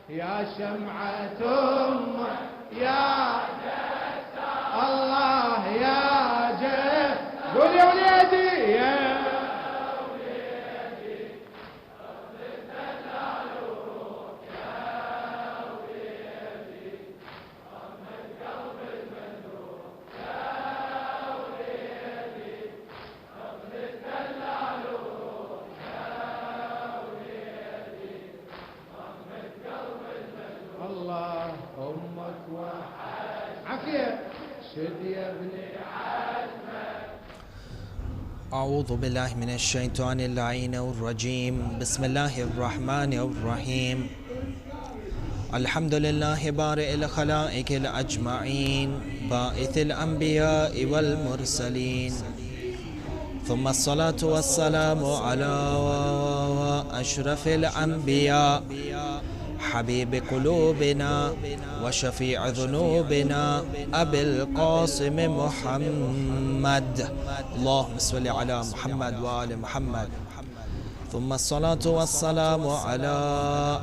يا شمعة يا الله يا قول يا وليدي يا الله أمك عافية شد يا ابني عزمك. أعوذ بالله من الشيطان اللعين الرجيم. بسم الله الرحمن الرحيم. الحمد لله بارئ الخلائق الأجمعين باعث الأنبياء والمرسلين، ثم الصلاة والسلام على أشرف الأنبياء حبيب قلوبنا وشفيع ذنوبنا أبي القاسم محمد. اللهم صل على محمد وآل محمد. ثم الصلاة والسلام على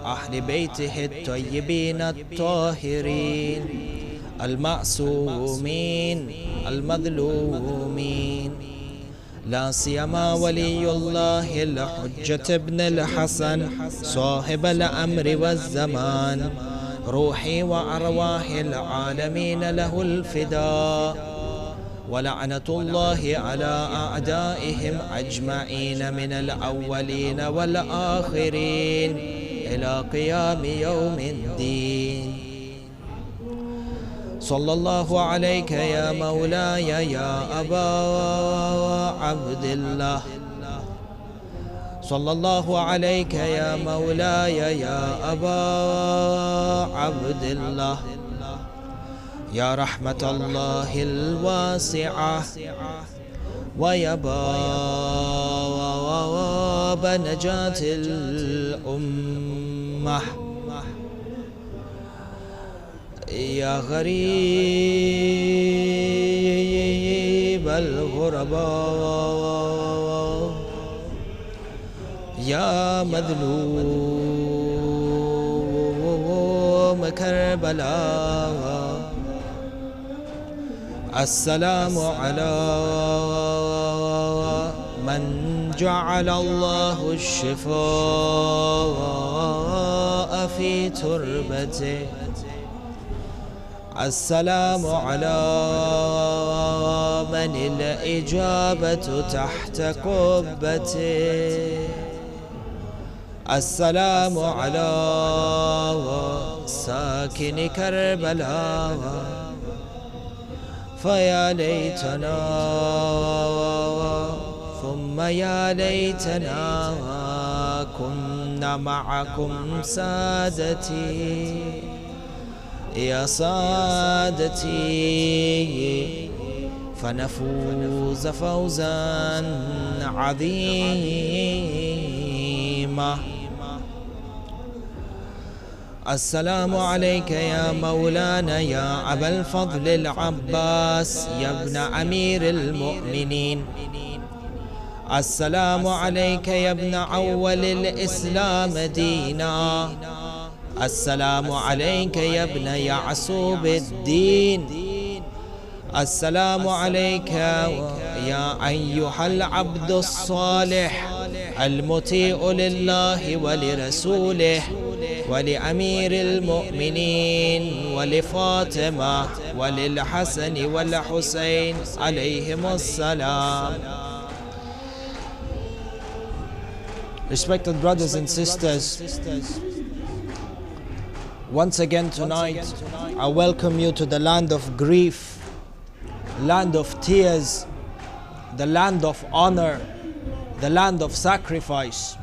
أهل بيته الطيبين الطاهرين المعصومين المظلومين، لا سيما ولي الله الحجة ابن الحسن صاحب الأمر والزمان، روحي وأرواح العالمين له الفداء، ولعنة الله على أعدائهم أجمعين من الأولين والآخرين إلى قيام يوم الدين. صلى الله عليك يا مولاي يا أبا عبد الله، صلى الله عليك يا مولاي يا أبا عبد الله، يا رحمة الله الواسعة ويا باب نجاة الأمة، يا غريب الغرباء، يا مظلوم كربلاء، السلام على من جعل الله الشفاء في تربته، السلام على من الإجابة تحت قبته، السلام على ساكن كربلاء، فيا ليتنا ثم يا ليتنا كنا معكم سادتي يا سادتي، فنفوز فوزا عظيما. السلام عليك يا مولانا يا أبا الفضل العباس يا ابن أمير المؤمنين، السلام عليك يا ابن أول الإسلام دينا، السلام عليك يا ابن يعصوب الدين، السلام عليك يا أيها العبد الصالح المطيع لله ولرسوله ولأمير المؤمنين ولفاطمة وللحسن والحسين عليهم السلام. Respected brothers and sisters, once again tonight I welcome you to the land of grief, land of tears, the land of honor, the land of sacrifice.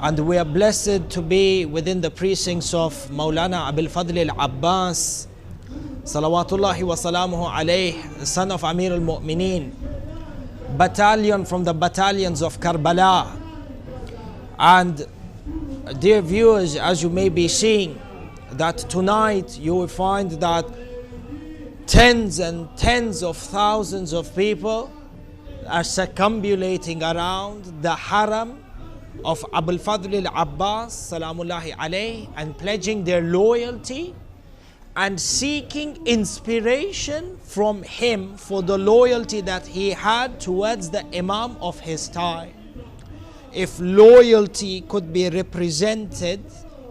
And we are blessed to be within the precincts of Maulana Abil Fadl al-Abbas, salawatullahi wa salamuhu alayh, the son of Amir al-Mu'mineen, battalion from the battalions of Karbala. And dear viewers, as you may be seeing, that tonight you will find that tens and tens of thousands of people are circumambulating around the Haram of Abul Fadl al-Abbas salamullahi alayh, and pledging their loyalty and seeking inspiration from him for the loyalty that he had towards the Imam of his time. If loyalty could be represented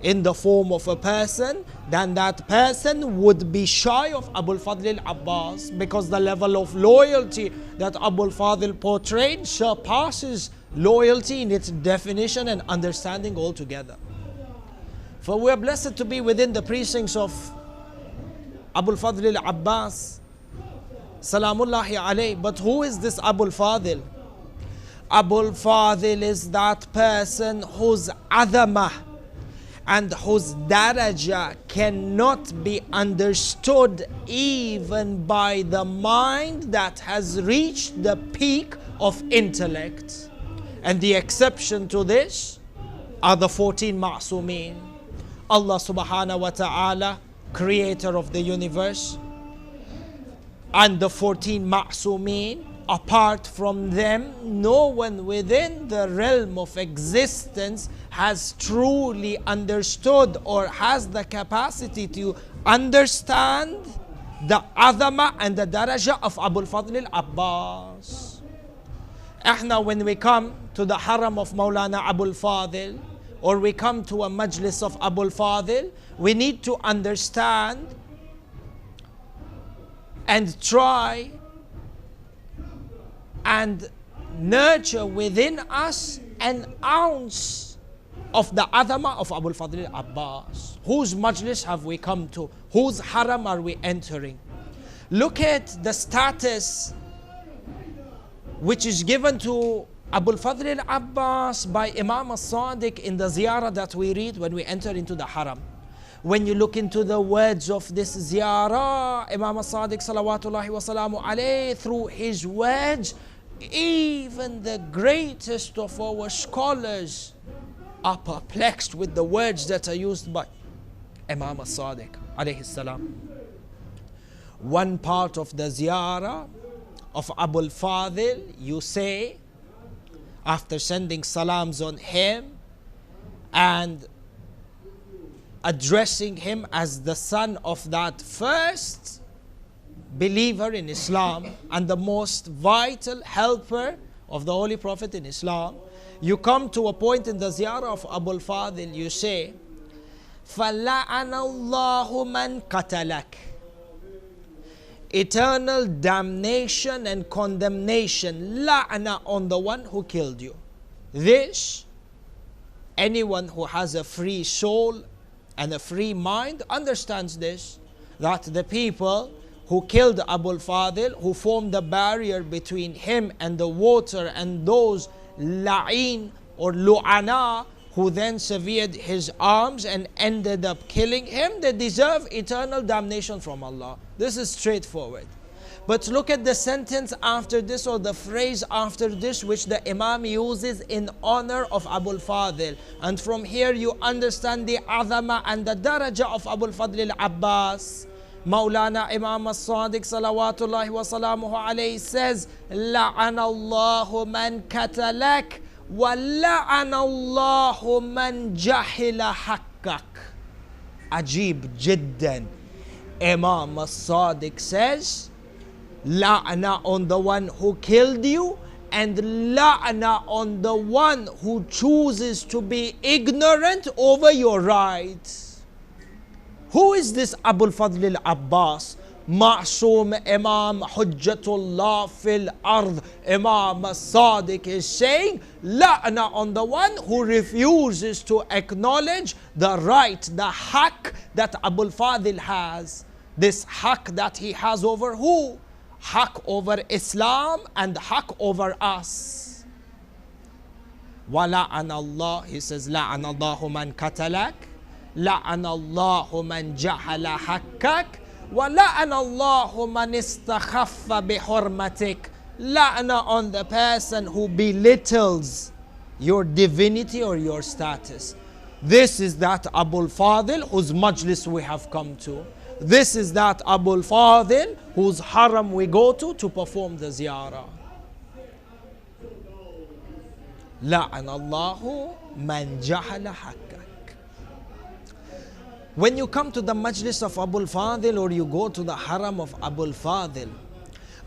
in the form of a person, then that person would be shy of Abul Fadl al-Abbas, because the level of loyalty that Abul Fadl portrayed surpasses loyalty in its definition and understanding altogether. For we are blessed to be within the precincts of Abul Fadl al-Abbas salamullahi alayh. But who is this Abul Fadl? Abul Fadl is that person whose adhamah and whose daraja cannot be understood even by the mind that has reached the peak of intellect. And the exception to this are the 14 ma'sumeen. Allah subhanahu wa ta'ala, creator of the universe, and the 14 ma'sumeen. Apart from them, no one within the realm of existence has truly understood or has the capacity to understand the azama and the daraja of Abul Fadl al-Abbas. When we come to the haram of Maulana Abul Fadl, or we come to a majlis of Abul Fadl, we need to understand and try and nurture within us an ounce of the adama of Abul Fadl al-Abbas. Whose majlis have we come to? Whose haram are we entering? Look at the status which is given to Abul Fadl al-Abbas by Imam al-Sadiq in the ziyarah that we read when we enter into the haram. When you look into the words of this ziyarah, Imam al-Sadiq salawatullahi wa salamu alayhi, through his words, even the greatest of our scholars are perplexed with the words that are used by Imam al-Sadiq alayhi salam. One part of the ziyarah of Abul Fadl, you say, after sending salams on him and addressing him as the son of that first believer in Islam and the most vital helper of the Holy Prophet in Islam, you come to a point in the ziyarah of Abul Fadl, you say, فَلَعَنَ اللَّهُ مَنْ قَتَلَكَ. Eternal damnation and condemnation, la'na, on the one who killed you. This, anyone who has a free soul and a free mind understands this, that the people who killed Abul Fadl, who formed the barrier between him and the water, and those la'in or lu'ana who then severed his arms and ended up killing him, they deserve eternal damnation from Allah. This is straightforward. But look at the sentence after this, or the phrase after this, which the Imam uses in honor of Abul Fadl. And from here you understand the azama and the daraja of Abul Fadl al-Abbas. Maulana Imam al-Sadiq salawatullahi wa salamuhu alayhi says, لَعَنَ اللَّهُ مَنْ كَتَلَكَ وَلَعَنَ اللَّهُ مَنْ جَحِلَ حَقَّكَ. Ajib jiddan. Imam al-Sadiq says, la'na on the one who killed you, and la'na on the one who chooses to be ignorant over your rights. Who is this Abul Fadl al-Abbas? Ma'soom Imam Hujjatullah fil Ard. Imam al-Sadiq is saying, la'na on the one who refuses to acknowledge the right, the haqq that Abul Fadl has. This haqq that he has over who? Haqq over Islam and haqq over us. وَلَعَنَ اللَّهُ, he says, لَعَنَ اللَّهُ مَنْ قَتَلَكَ لَعَنَ اللَّهُ مَنْ جَحَلَ حَقَّكَ وَلَعَنَ اللَّهُ مَنْ اسْتَخَفَّ بِحُرْمَتِكَ. La'na on the person who belittles your divinity or your status. This is that Abul Fadl whose majlis we have come to. This is that Abul Fadl whose haram we go to perform the ziyarah. لعن الله من جهل حقك. When you come to the majlis of Abul Fadil or you go to the haram of Abul Fadil,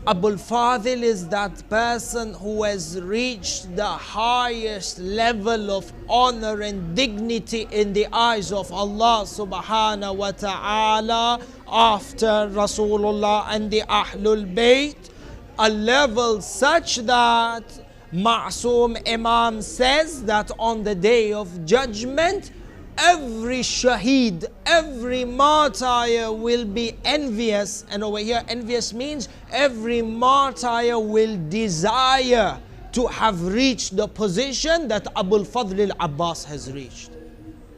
Abul Fadil is that person who has reached the highest level of honor and dignity in the eyes of Allah subhanahu wa ta'ala after Rasulullah and the Ahlul Bayt, a level such that Ma'soom Imam says that on the day of judgment, every shaheed, every martyr will be envious. And over here, envious means every martyr will desire to have reached the position that Abul Fadl al-Abbas has reached.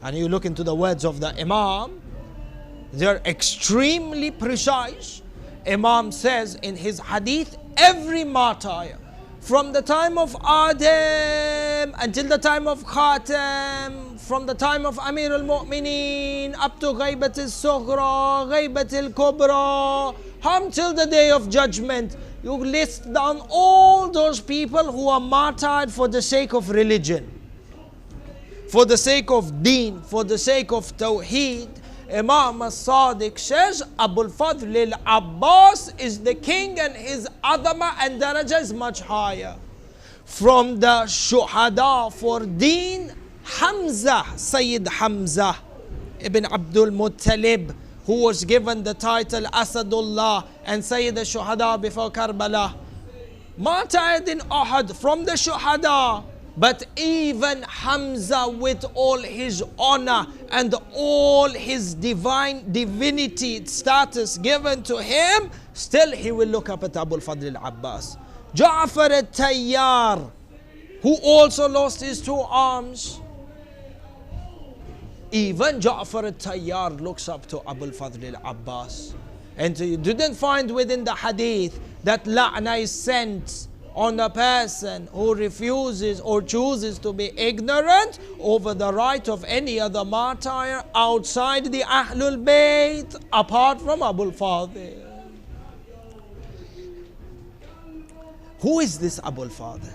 And you look into the words of the Imam, they're extremely precise. Imam says in his hadith, every martyr, from the time of Adam until the time of Khatam, from the time of Amir al-Mu'mineen up to Ghaybat al-Sughra, Ghaybat al-Kubra, until the day of judgment, you list down all those people who are martyred for the sake of religion, for the sake of deen, for the sake of tawheed. Imam al-Sadiq says Abul Fadl al-Abbas is the king and his adama and daraja is much higher. From the shuhada for deen, Hamza, Sayyid Hamza ibn Abdul Muttalib, who was given the title Asadullah and Sayyid al-Shuhada before Karbala, martyred in Uhud from the shuhada. But even Hamza, with all his honor and all his divinity status given to him, still he will look up at Abul Fadl al-Abbas. Ja'far al-Tayyar, who also lost his two arms, even Ja'far al-Tayyar looks up to Abul Fadl al-Abbas. And you didn't find within the hadith that la'na is sent on a person who refuses or chooses to be ignorant over the right of any other martyr outside the Ahlul Bayt apart from Abul Fadil. Who is this Abul Fadil?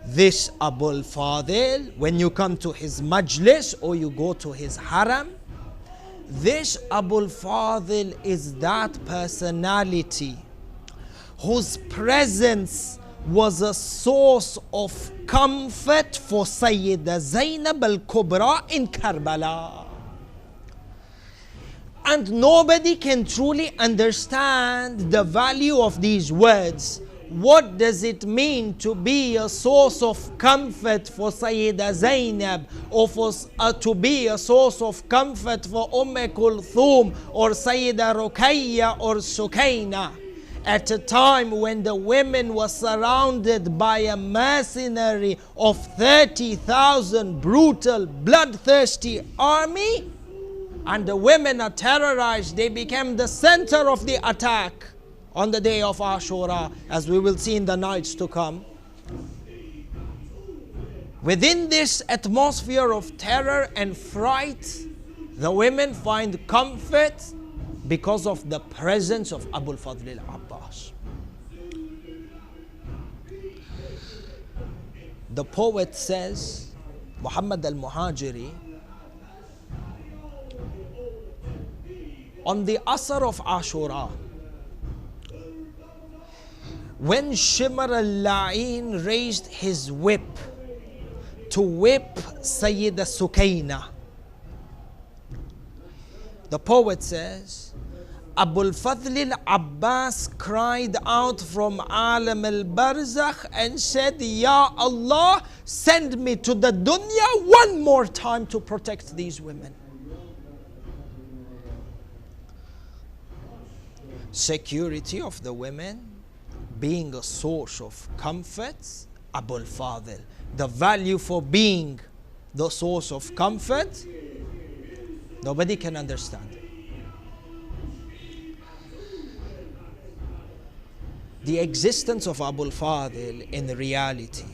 This Abul Fadil, when you come to his majlis or you go to his haram, this Abul Fadil is that personality whose presence was a source of comfort for Sayyida Zainab al-Kubra in Karbala. And nobody can truly understand the value of these words. What does it mean to be a source of comfort for Sayyida Zainab, or to be a source of comfort for Kulthum or Sayyida Ruqayya or Sukaina? At a time when the women were surrounded by a mercenary of 30,000 brutal, bloodthirsty army, and the women are terrorized, they became the center of the attack on the day of Ashura, as we will see in the nights to come. Within this atmosphere of terror and fright, the women find comfort because of the presence of Abul Fadl al-Abbas. The poet says, Muhammad al-Muhajiri, on the Asr of Ashura, when Shimr al-La'in raised his whip to whip Sayyida Sukaina, the poet says, Abul Fadl al-Abbas cried out from Alam al-Barzakh and said, Ya Allah, send me to the dunya one more time to protect these women. Security of the women being a source of comfort, Abul Fadl. The value for being the source of comfort, nobody can understand. The existence of Abul Fadl in reality,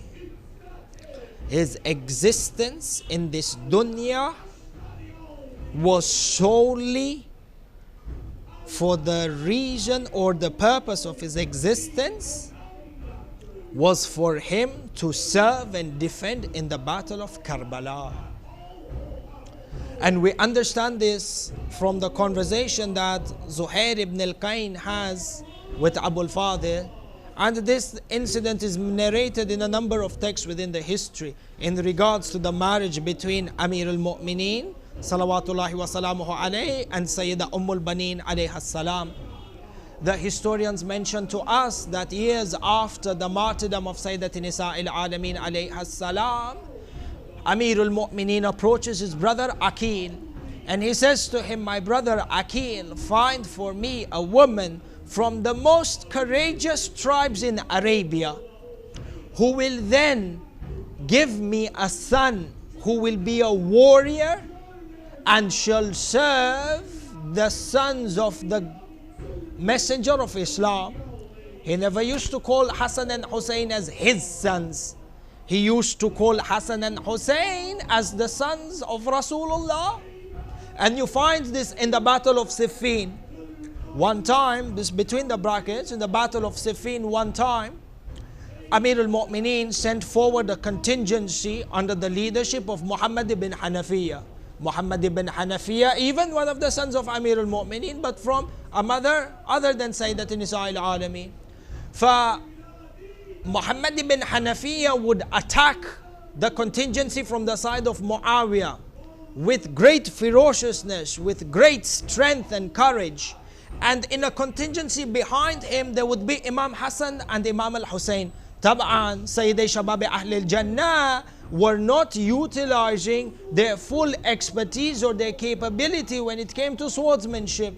his existence in this dunya was solely for the reason or the purpose of his existence was for him to serve and defend in the battle of Karbala. And we understand this from the conversation that Zuhair ibn al-Qayn has with Abu al-Fadil. And this incident is narrated in a number of texts within the history in regards to the marriage between Amir al-Mu'mineen salawatullahi wa salamuhu alayhi and Sayyida al-Baneen alayha salam. The historians mention to us that years after the martyrdom of Sayyidat Nisa al-Alameen alayha salam, Amir al-Mu'mineen approaches his brother Aqil and he says to him, my brother Aqil, find for me a woman from the most courageous tribes in Arabia who will then give me a son who will be a warrior and shall serve the sons of the messenger of Islam. He never used to call Hassan and Hussein as his sons. He used to call Hassan and Hussein as the sons of Rasulullah. And you find this in the battle of Siffin. One time, this between the brackets, in the battle of Siffin, one time, Amir al-Mu'mineen sent forward a contingency under the leadership of Muhammad ibn Hanafiya. Muhammad ibn Hanafiya, even one of the sons of Amir al-Mu'mineen, but from a mother other than Sayyidat Nisa al-Alameen. Muhammad ibn Hanafiya would attack the contingency from the side of Muawiyah with great ferociousness, with great strength and courage. And in a contingency behind him, there would be Imam Hassan and Imam al-Husayn. Tab'an, Sayyidi Shabab Ahl al-Jannah were not utilizing their full expertise or their capability when it came to swordsmanship.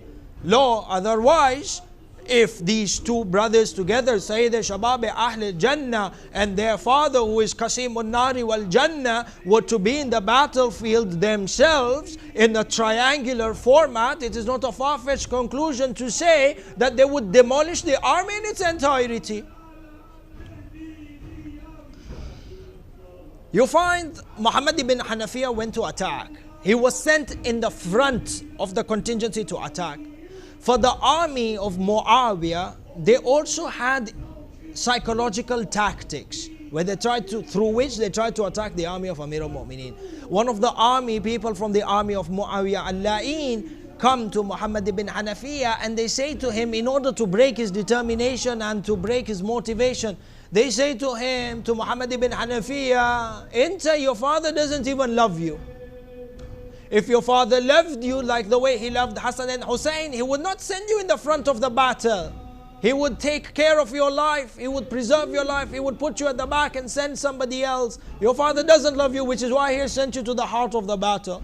Otherwise, if these two brothers together, Sayyidi Shabab Ahl al-Jannah and their father who is Qasimun Nari wal Jannah, were to be in the battlefield themselves in a triangular format, it is not a far-fetched conclusion to say that they would demolish the army in its entirety. You find Muhammad ibn Hanafiya went to attack. He was sent in the front of the contingency to attack. For the army of Muawiyah, they also had psychological tactics through which they tried to attack the army of Amir al-Mu'mineen. One of the army people from the army of Muawiyah al-La'in come to Muhammad ibn Hanafiya and they say to him, in order to break his determination and to break his motivation, they say to him, to Muhammad ibn Hanafiya, Inta, your father doesn't even love you. If your father loved you like the way he loved Hassan and Hussein, he would not send you in the front of the battle. He would take care of your life. He would preserve your life. He would put you at the back and send somebody else. Your father doesn't love you, which is why he sent you to the heart of the battle.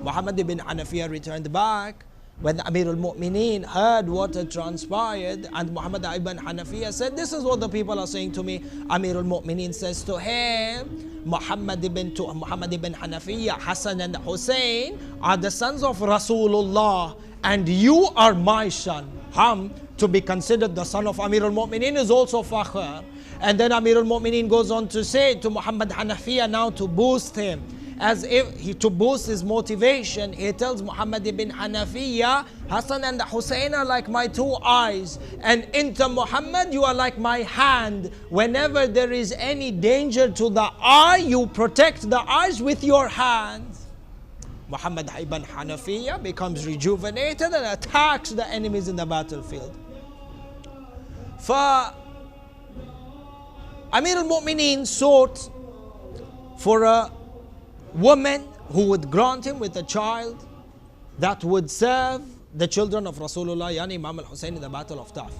Muhammad ibn Hanafiya returned back. When Amir al-Mu'mineen heard what had transpired, and Muhammad ibn Hanafiya said, this is what the people are saying to me. Amir al-Mu'mineen says to him, Muhammad ibn Hanafiya, Hassan and Hussein are the sons of Rasulullah, and you are my son. To be considered the son of Amir al-Mu'mineen is also fakhr. And then Amir al-Mu'mineen goes on to say to Muhammad Hanafiya now to boost him, to boost his motivation, he tells Muhammad ibn Hanafiya, Hassan and Hussein are like my two eyes, and Inta Muhammad, you are like my hand. Whenever there is any danger to the eye, you protect the eyes with your hands. Muhammad ibn Hanafiya becomes rejuvenated and attacks the enemies in the battlefield. Amir al-Mu'mineen sought for a woman who would grant him with a child that would serve the children of Rasulullah, yani Imam al-Husayn, in the battle of Taif.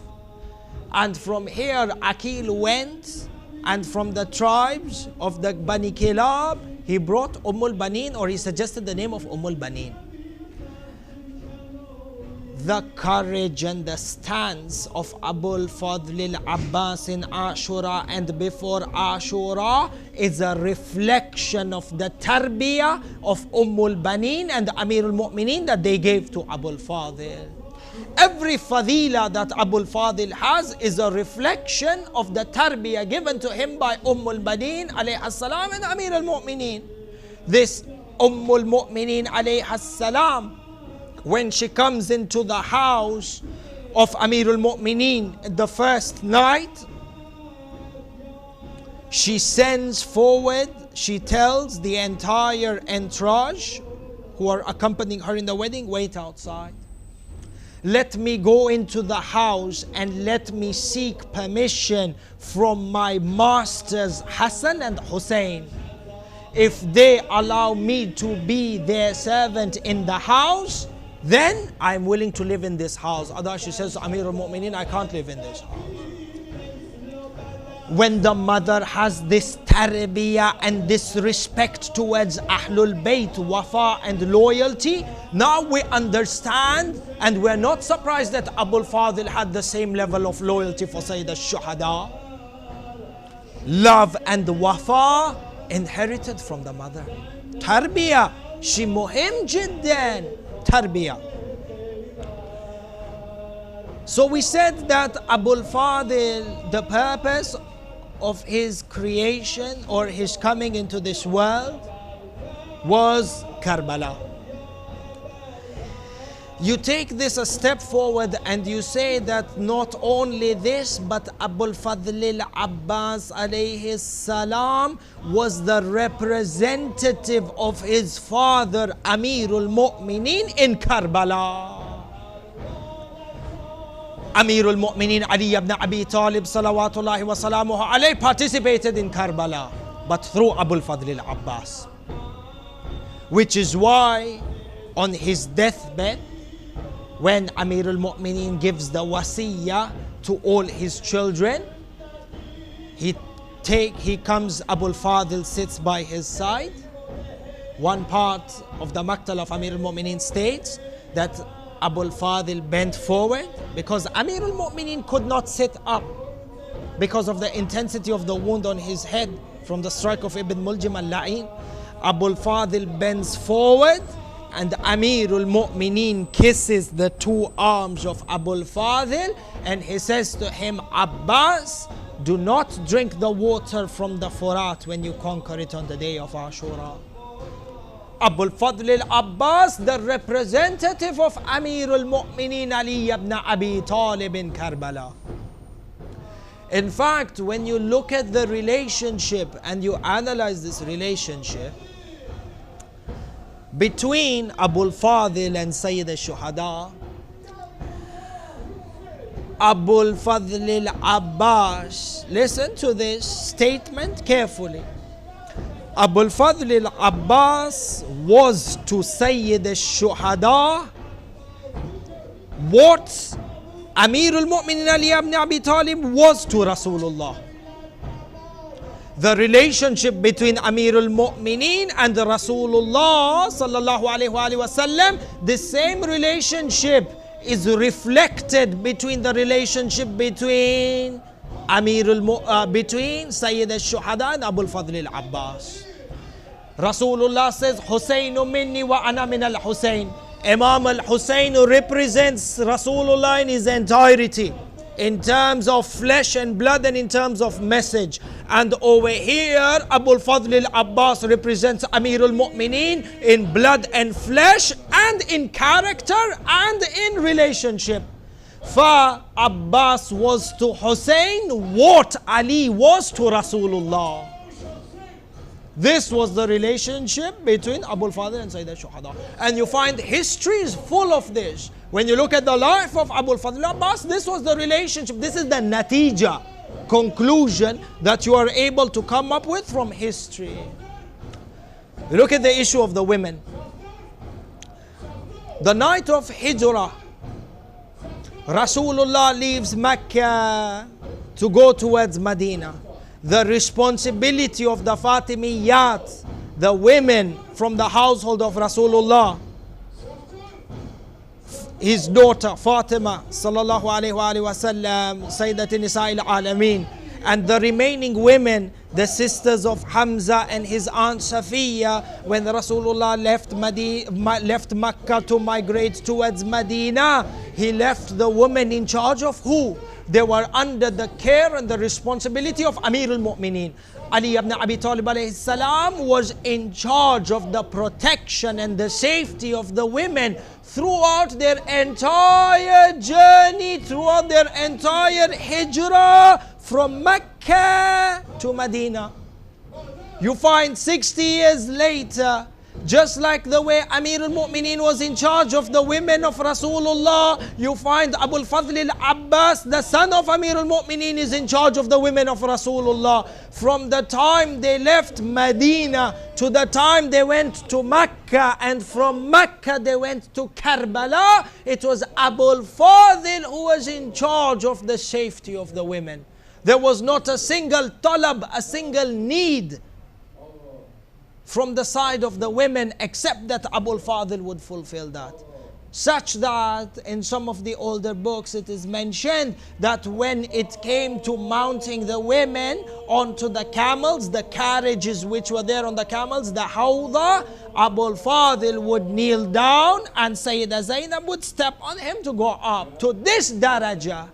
And from here Aqil went, and from the tribes of the Bani Kilab, he brought al-Baneen, or he suggested the name of al-Baneen. The courage and the stance of Abu al-Fadl al-Abbas in Ashura and before Ashura is a reflection of the tarbiyah of al-Baneen and Amir al-Mu'mineen that they gave to Abu al-Fadl. Every fadila that Abu al-Fadl has is a reflection of the tarbiyah given to him by al-Baneen alayhi salam and Amir al-Mu'mineen. This al-Mu'mineen alayhi salam, when she comes into the house of Amir al-Mu'mineen the first night, She sends forward, she tells the entire entourage who are accompanying her in the wedding, wait outside. Let me go into the house and let me seek permission from my masters Hassan and Hussein. If they allow me to be their servant in the house, then I'm willing to live in this house. Otherwise she says, Amir al-Mu'mineen, I can't live in this house. When the mother has this tarbiyah and this respect towards Ahlul Bayt, wafa and loyalty, now we understand and we're not surprised that Abul Fadil had the same level of loyalty for Sayyid al-Shuhada. Love and wafa inherited from the mother. Tarbiyah, she muhim jiddan, tarbiyah. So we said that Abul Fadil, the purpose of his creation or his coming into this world was Karbala. You take this a step forward and you say that not only this, but Abul Fadl al-Abbas alayhi salam was the representative of his father Amirul Mu'mineen in Karbala. Amirul Mu'mineen Ali ibn Abi Talib salawatullahi wa salamuhu alayhi participated in Karbala, but through Abul Fadl al-Abbas. Which is why on his deathbed, when Amirul Mu'mineen gives the wasiyah to all his children, he comes, Abul Fadl sits by his side. One part of the Maktal of Amirul Mu'mineen states that Abul Fadl bent forward because Amirul Mu'mineen could not sit up because of the intensity of the wound on his head from the strike of Ibn Muljim al-La'in. Abul Fadl bends forward and Amirul Mu'mineen kisses the two arms of Abul Fadl and he says to him, Abbas, do not drink the water from the Furat when you conquer it on the day of Ashura. Abul Fadl al-Abbas, the representative of Amirul Mu'mineen Ali ibn Abi Talib in Karbala. In fact, when you look at the relationship and you analyze this relationship between Abul Fadl and Sayyid al-Shuhada, Abul Fadl al-Abbas, listen to this statement carefully. Abul Fadl al-Abbas was to Sayyid al-Shuhada what Amirul Mu'mineen Ali ibn Abi Talib was to Rasulullah. The relationship between Amirul Mu'mineen and Rasulullah sallallahu alayhi wa sallam, the same relationship is reflected between the relationship between between Sayyid al-Shuhada and Abul Fadl al-Abbas. Rasulullah says, Husseinu minni wa ana min al-Husayn. Imam al-Husayn represents Rasulullah in his entirety, in terms of flesh and blood and in terms of message. And over here, Abul Fadl al-Abbas represents Amirul Mu'mineen in blood and flesh and in character and in relationship. For Abbas was to Hussein what Ali was to Rasulullah. This was the relationship between Abul Fadl and Sayyid al-Shuhada. And you find history is full of this. When you look at the life of Abul Fadl al-Abbas, this was the relationship. This is the natija, conclusion that you are able to come up with from history. You look at the issue of the women. The night of Hijrah, Rasulullah leaves Mecca to go towards Medina. The responsibility of the Fatimiyat, the women from the household of Rasulullah, his daughter Fatima sallallahu alayhi wa sallam, Sayyidat Nisa al-Alameen, and the remaining women, the sisters of Hamza and his aunt Safiya, when Rasulullah left Makkah to migrate towards Medina, he left the women in charge of who? They were under the care and the responsibility of Amirul Mu'mineen. Ali ibn Abi Talib alayhi salam was in charge of the protection and the safety of the women throughout their entire journey, throughout their entire hijrah from Mecca Mecca to Medina. You find 60 years later, just like the way Amir al-Mu'mineen was in charge of the women of Rasulullah, you find Abu al-Fadl al-Abbas, the son of Amir al-Mu'mineen, is in charge of the women of Rasulullah. From the time they left Medina to the time they went to Mecca, and from Mecca they went to Karbala, it was Abu al-Fadl who was in charge of the safety of the women. There was not a single talab, a single need from the side of the women, except that Abu al-Fadl would fulfill that. Such that in some of the older books it is mentioned that when it came to mounting the women onto the camels, the carriages which were there on the camels, the hawda, Abu al-Fadl would kneel down and Sayyidah Zainab would step on him to go up. To this daraja,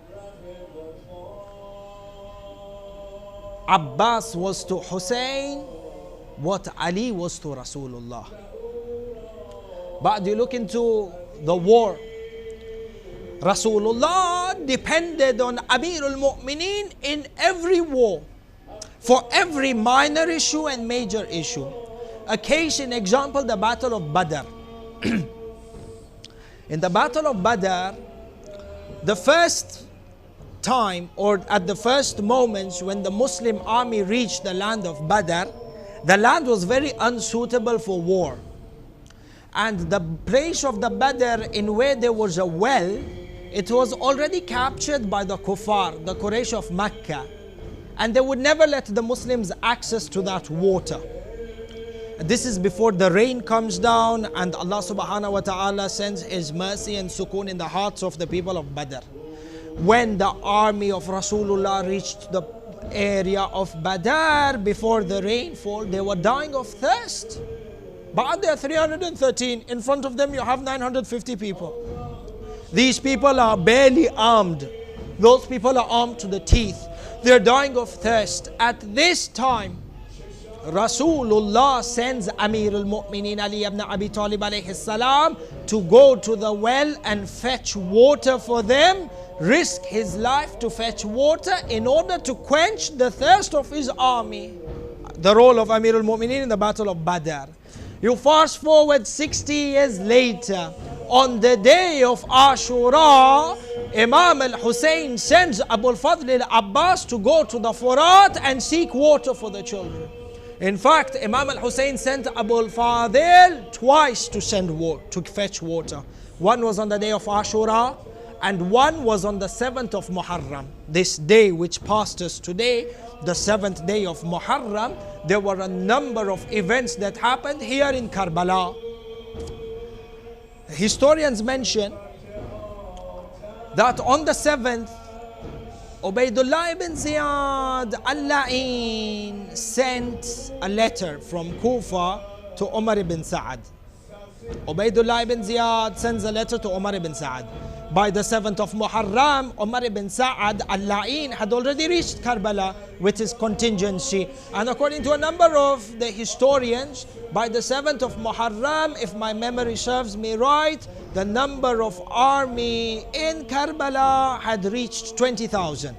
Abbas was to Hussein what Ali was to Rasulullah. But you look into the war, Rasulullah depended on Amir al-Mu'mineen in every war, for every minor issue and major issue. A case in example, the Battle of Badr. In the Battle of Badr, the first time, or at the first moments when the Muslim army reached the land of Badr, the land was very unsuitable for war. And the place of the Badr, in where there was a well, it was already captured by the kuffar, the Quraysh of Mecca. And they would never let the Muslims access to that water. This is before the rain comes down and Allah subhanahu wa ta'ala sends His mercy and sukoon in the hearts of the people of Badr. When the army of Rasulullah reached the area of Badr before the rainfall, they were dying of thirst. But there are 313. In front of them you have 950 people. These people are barely armed. Those people are armed to the teeth. They're dying of thirst. At this time, Rasulullah sends Amir al-Mu'mineen Ali ibn Abi Talib alayhi salam to go to the well and fetch water for them, risk his life to fetch water in order to quench the thirst of his army. The role of Amir al-Mu'mineen in the Battle of Badr. You fast forward 60 years later, on the day of Ashura, Imam Husein sends Abu al-Fadl al-Abbas to go to the Furat and seek water for the children. In fact, Imam Husein sent Abu al-Fadl twice to fetch water. One was on the day of Ashura, and one was on the 7th of Muharram. This day which passed us today, the 7th day of Muharram, there were a number of events that happened here in Karbala. Historians mention that on the 7th, Ubaydullah ibn Ziyad al-La'in sent a letter from Kufa to Umar ibn Sa'ad. Ubaydullah ibn Ziyad sends a letter to Umar ibn Sa'ad. By the 7th of Muharram, Umar ibn Sa'ad al-La'in had already reached Karbala with his contingency. And according to a number of the historians, by the 7th of Muharram, if my memory serves me right, the number of army in Karbala had reached 20,000.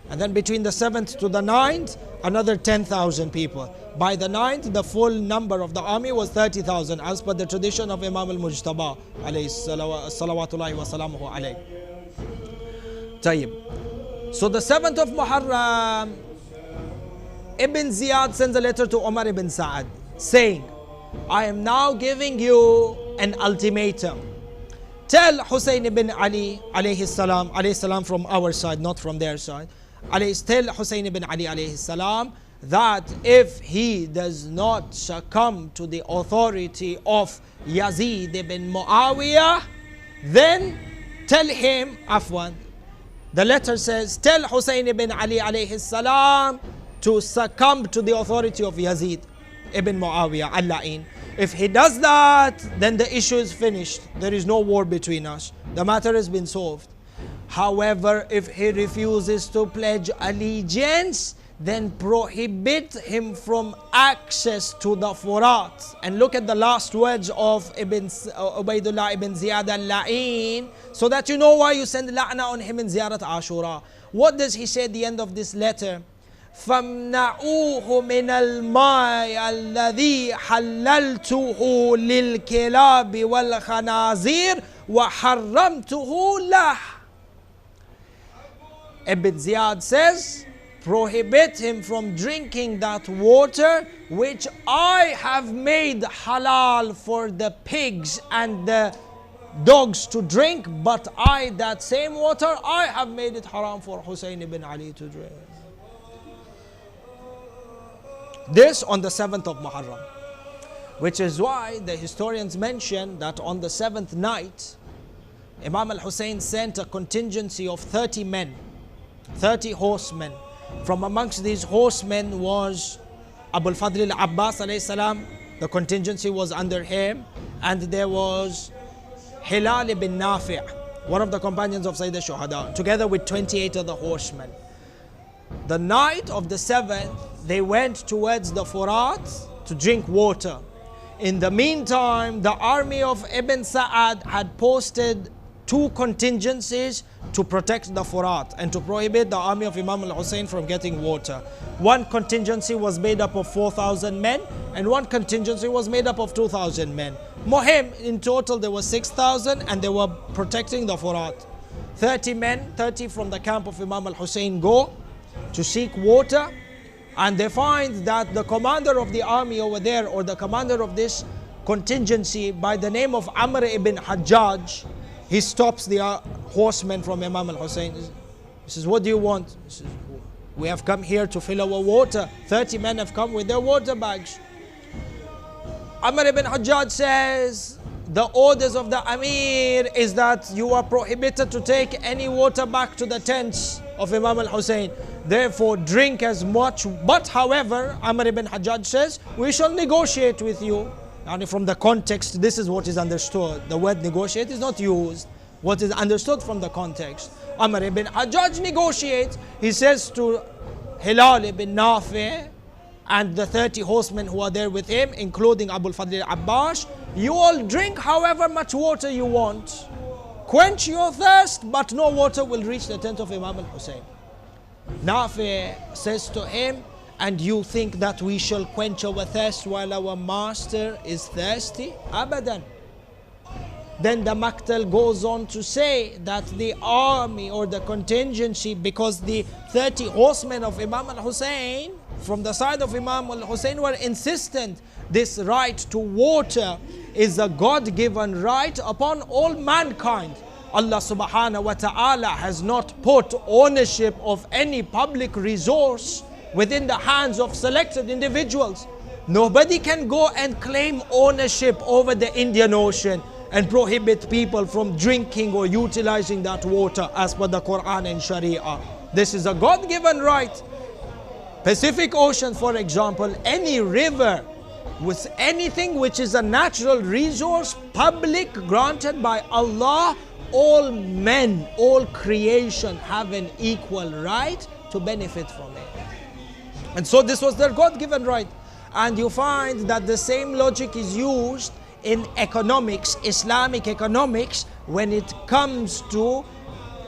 And then between the 7th to the 9th, another 10,000 people. By the 9th, the full number of the army was 30,000, as per the tradition of Imam al-Mujtaba, alayhi salawatullahi wa salamuhu alayhi. Tayyib. So the 7th of Muharram, Ibn Ziyad sends a letter to Umar ibn Sa'ad, saying, I am now giving you an ultimatum. Tell Hussein ibn Ali, alayhi salam from our side, not from their side. Tell Hussein ibn Ali, alayhi salam, that if he does not succumb to the authority of Yazeed ibn Muawiyah, then tell him, Afwan, the letter says, tell Hussein ibn Ali alayhi salam to succumb to the authority of Yazeed ibn Muawiyah al-La'in. If he does that, then the issue is finished. There is no war between us. The matter has been solved. However, if he refuses to pledge allegiance, then prohibit him from access to the Furat. And look at the last words of Ubaidullah ibn Ziyad al-La'in, so that you know why you send la'na on him in Ziyarat Ashura. What does he say at the end of this letter? فَامْنَعُوهُ مِنَ الْمَاءِ الَّذِي حَلَّلْتُهُ لِلْكِلَابِ وَالْخَنَازِيرِ وَحَرَّمْتُهُ لَهُ. Ibn Ziyad says, prohibit him from drinking that water which I have made halal for the pigs and the dogs to drink, but that same water, I have made it haram for Hussein ibn Ali to drink. This on the 7th of Muharram, which is why the historians mention that on the 7th night, Imam al-Hussein sent a contingency of 30 men, 30 horsemen. From amongst these horsemen was Abu al-Fadl al-Abbas alayhi salam, the contingency was under him, and there was Hilal ibn Nafi', one of the companions of Sayyid al-Shuhada, together with 28 other horsemen. The night of the 7th, they went towards the Furat to drink water. In the meantime, the army of Ibn Sa'ad had posted 2 contingencies to protect the Furat and to prohibit the army of Imam al-Hussein from getting water. One contingency was made up of 4,000 men, and one contingency was made up of 2,000 men. Mohim, in total there were 6,000, and they were protecting the Furat. 30 men, 30 from the camp of Imam al-Hussein go to seek water, and they find that the commander of the army over there, or the commander of this contingency by the name of Amr ibn Hajjaj, he stops the horsemen from Imam al-Hussein. He says, what do you want? He says, we have come here to fill our water. 30 men have come with their water bags. Amr ibn Hajjaj says, the orders of the Amir is that you are prohibited to take any water back to the tents of Imam al-Hussein. Therefore, drink as much. But however, Amr ibn Hajjaj says, we shall negotiate with you. And from the context, this is what is understood. The word negotiate is not used. What is understood from the context. Amr ibn Hajjaj negotiates. He says to Hilal ibn Nafi' and the 30 horsemen who are there with him, including Abu al-Fadl al-Abbas, you all drink however much water you want. Quench your thirst, but no water will reach the tent of Imam al-Hussein. Nafi says to him, and you think that we shall quench our thirst while our master is thirsty? Abadan. Then the Maktal goes on to say that the army or the contingency, because the 30 horsemen of Imam al-Hussein from the side of Imam al-Hussein were insistent, this right to water is a God-given right upon all mankind. Allah subhanahu wa ta'ala has not put ownership of any public resource within the hands of selected individuals. Nobody can go and claim ownership over the Indian Ocean and prohibit people from drinking or utilizing that water as per the Quran and Sharia. This is a God-given right. Pacific Ocean, for example, any river with anything which is a natural resource, public, granted by Allah, all men, all creation have an equal right to benefit from it. And so this was their God-given right. And you find that the same logic is used in economics, Islamic economics, when it comes to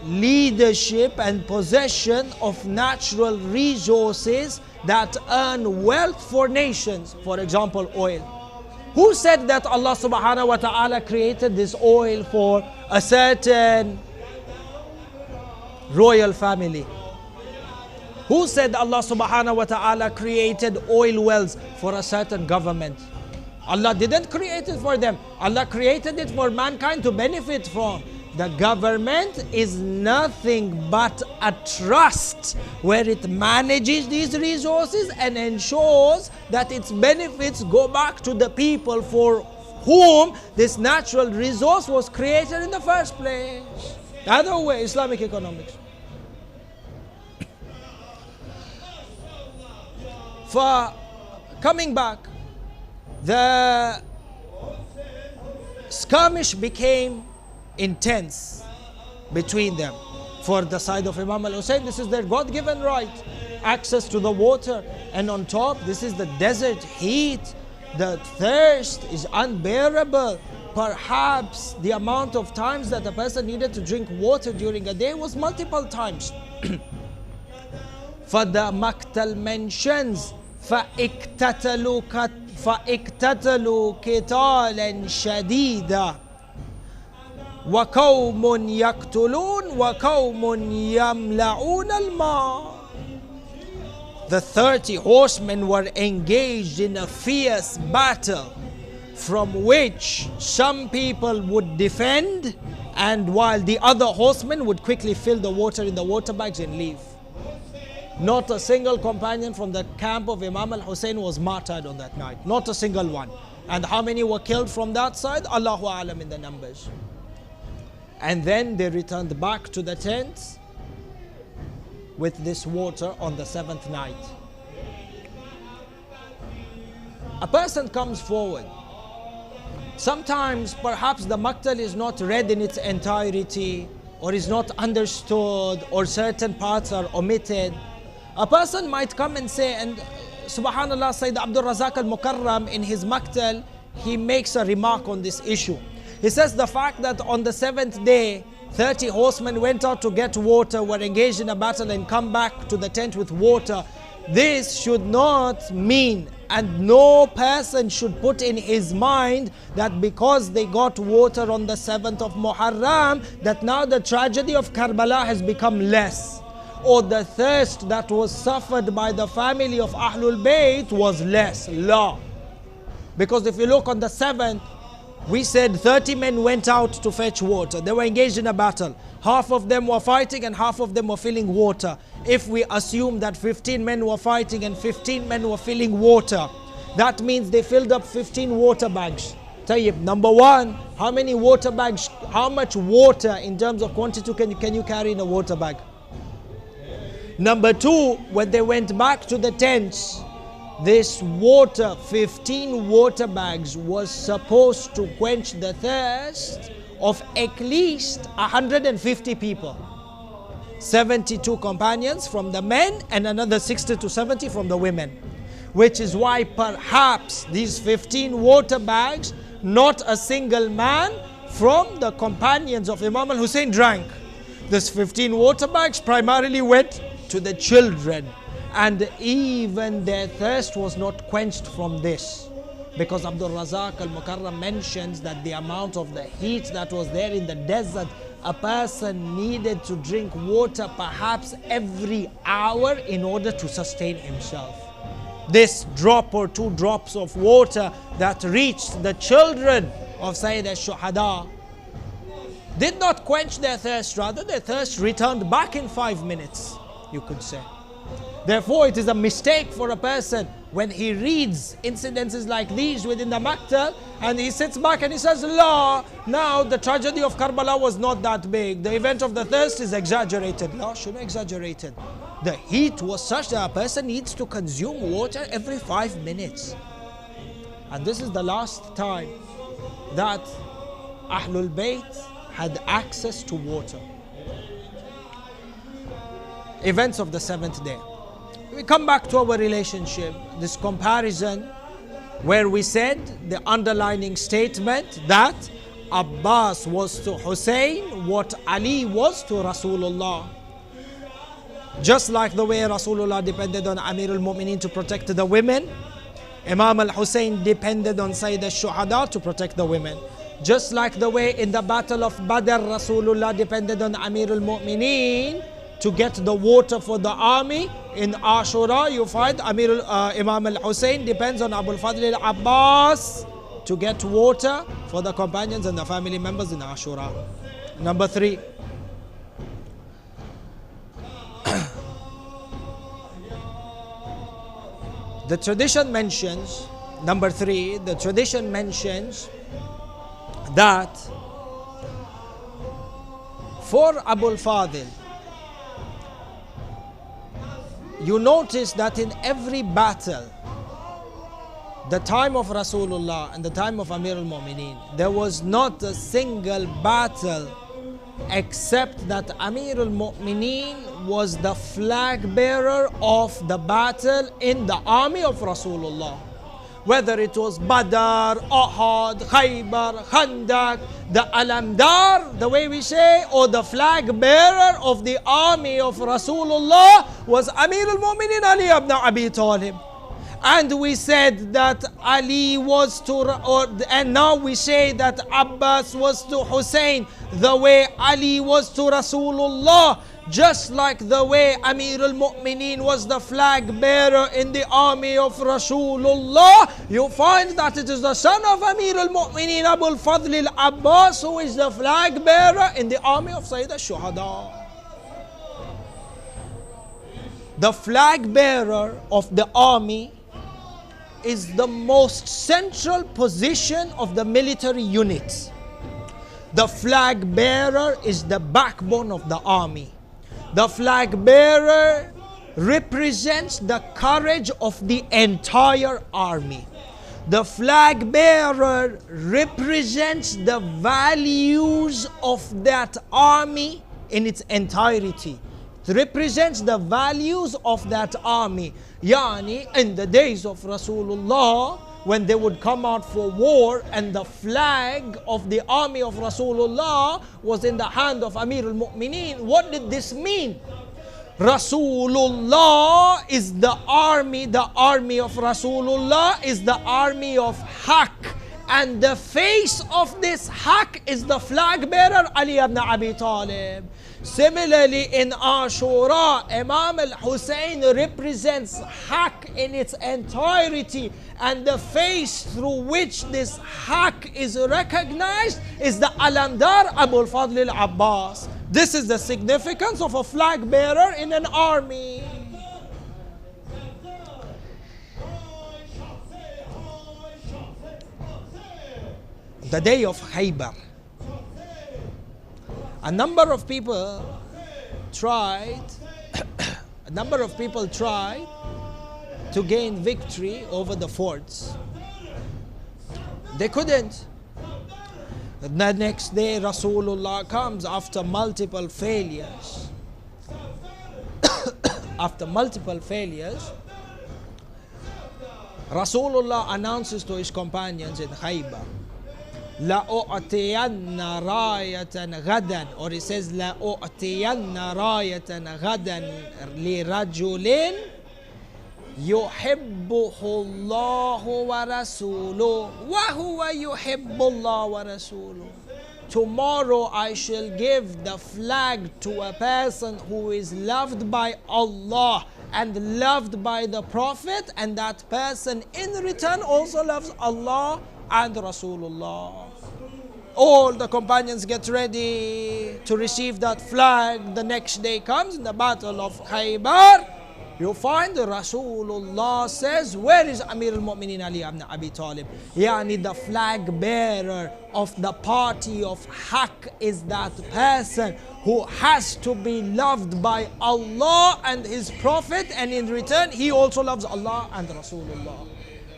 leadership and possession of natural resources that earn wealth for nations. For example, oil. Who said that Allah subhanahu wa ta'ala created this oil for a certain royal family? Who said Allah subhanahu wa ta'ala created oil wells for a certain government? Allah didn't create it for them. Allah created it for mankind to benefit from. The government is nothing but a trust where it manages these resources and ensures that its benefits go back to the people for whom this natural resource was created in the first place. The other way, Islamic economics. For coming back, the skirmish became intense between them. For the side of Imam al-Hussein, this is their God-given right. access to the water. And on top, this is the desert heat. The thirst is unbearable. Perhaps the amount of times that a person needed to drink water during a day was multiple times. For the Maktal mentions, فَاِكْتَتَلُوا كِتَالًا شَدِيدًا وَقَوْمٌ يَقْتُلُونَ وَقَوْمٌ يَمْلَعُونَ الْمَاءَ. The 30 horsemen were engaged in a fierce battle, from which some people would defend, and while the other horsemen would quickly fill the water in the water bags and leave. Not a single companion from the camp of Imam Husein was martyred on that night. Not a single one. And how many were killed from that side? Allahu Alam in the numbers. And then they returned back to the tents with this water on the 7th night. A person comes forward. Sometimes perhaps the maktal is not read in its entirety, or is not understood, or certain parts are omitted. A person might come and say, and subhanallah, Sayyid Abdul Razak al-Mukarram in his maktal, he makes a remark on this issue. He says the fact that on the 7th day 30 horsemen went out to get water, were engaged in a battle and come back to the tent with water, this should not mean, and no person should put in his mind, that because they got water on the 7th of Muharram, that now the tragedy of Karbala has become less, or the thirst that was suffered by the family of Ahlul Bayt was less. La. Because if you look on the 7th, we said 30 men went out to fetch water. They were engaged in a battle. Half of them were fighting and half of them were filling water. If we assume that 15 men were fighting and 15 men were filling water, that means they filled up 15 water bags. Tayyib, number one, how many water bags, how much water in terms of quantity can you carry in a water bag? Number two, when they went back to the tents, this water, 15 water bags, was supposed to quench the thirst of at least 150 people. 72 companions from the men and another 60 to 70 from the women. Which is why perhaps these 15 water bags, not a single man from the companions of Imam Husein drank. This 15 water bags primarily went to the children. And even their thirst was not quenched from this. Because Abdul Razak al-Mukarram mentions that the amount of the heat that was there in the desert, a person needed to drink water perhaps every hour in order to sustain himself. This drop or two drops of water that reached the children of Sayyid al-Shuhada did not quench their thirst, rather their thirst returned back in 5 minutes, you could say. Therefore, it is a mistake for a person when he reads incidences like these within the maktal and he sits back and he says, La, now the tragedy of Karbala was not that big. The event of the thirst is exaggerated. No, shouldn't be exaggerated. The heat was such that a person needs to consume water every 5 minutes. And this is the last time that Ahlul Bayt had access to water. Events of the 7th day. We come back to our relationship, this comparison where we said the underlining statement that Abbas was to Hussein what Ali was to Rasulullah. Just like the way Rasulullah depended on Amir al-Mu'mineen to protect the women, Imam al-Husayn depended on Sayyid al-Shuhada to protect the women. Just like the way in the battle of Badr, Rasulullah depended on Amir al-Mu'mineen to get the water for the army. In Ashura, you find Imam al-Husayn depends on Abu al-Fadl al-Abbas to get water for the companions and the family members in Ashura. Number 3. The tradition mentions, number 3, the tradition mentions that for Abu al-Fadl, you notice that in every battle, the time of Rasulullah and the time of Amir al-Mu'mineen, there was not a single battle except that Amir al-Mu'mineen was the flag bearer of the battle in the army of Rasulullah. Whether it was Badr, Uhud, Khaybar, Khandak, the Alamdar, the way we say, or the flag bearer of the army of Rasulullah was Amir al-Mu'mineen Ali ibn Abi Talib. And we said that Ali was and now we say that Abbas was to Hussein, the way Ali was to Rasulullah. Just like the way Amir al-Mu'mineen was the flag bearer in the army of Rasulullah, you find that it is the son of Amir al-Mu'mineen, Abu al-Fadl al-Abbas, who is the flag bearer in the army of Sayyid al-Shuhada. The flag bearer of the army is the most central position of the military unit. The flag bearer is the backbone of the army. The flag bearer represents the courage of the entire army. The flag bearer represents the values of that army in its entirety. It represents the values of that army. Yani, in the days of Rasulullah, when they would come out for war and the flag of the army of Rasulullah was in the hand of Amir al-Mu'mineen, what did this mean? Rasulullah is the army of Rasulullah is the army of Haqq. And the face of this Haqq is the flag bearer Ali ibn Abi Talib. Similarly, in Ashura, Imam Husein represents Haqq in its entirety, and the face through which this Haqq is recognized is the Alamdar Abu al-Fadl al-Abbas. This is the significance of a flag bearer in an army. The day of Khaybar, a number of people tried to gain victory over the forts. They couldn't. The next day Rasulullah comes after multiple failures. After multiple failures, Rasulullah announces to his companions in Khaybar, لَأُعْتِيَنَّ رَايَةً غَدًا, or he says لَأُعْتِيَنَّ رَايَةً غَدًا لِرَجُلٍ يُحِبُّهُ اللَّهُ وَرَسُولُهُ وَهُوَ يُحِبُّ اللَّهُ وَرَسُولُهُ. Tomorrow I shall give the flag to a person who is loved by Allah and loved by the Prophet, and that person in return also loves Allah and Rasulullah. All the companions get ready to receive that flag. The next day comes, in the battle of Khaybar, you find Rasulullah says, where is Amir al-Mu'mineen Ali ibn Abi Talib? Yani the flag bearer of the party of Haqq is that person who has to be loved by Allah and His Prophet, and in return he also loves Allah and Rasulullah.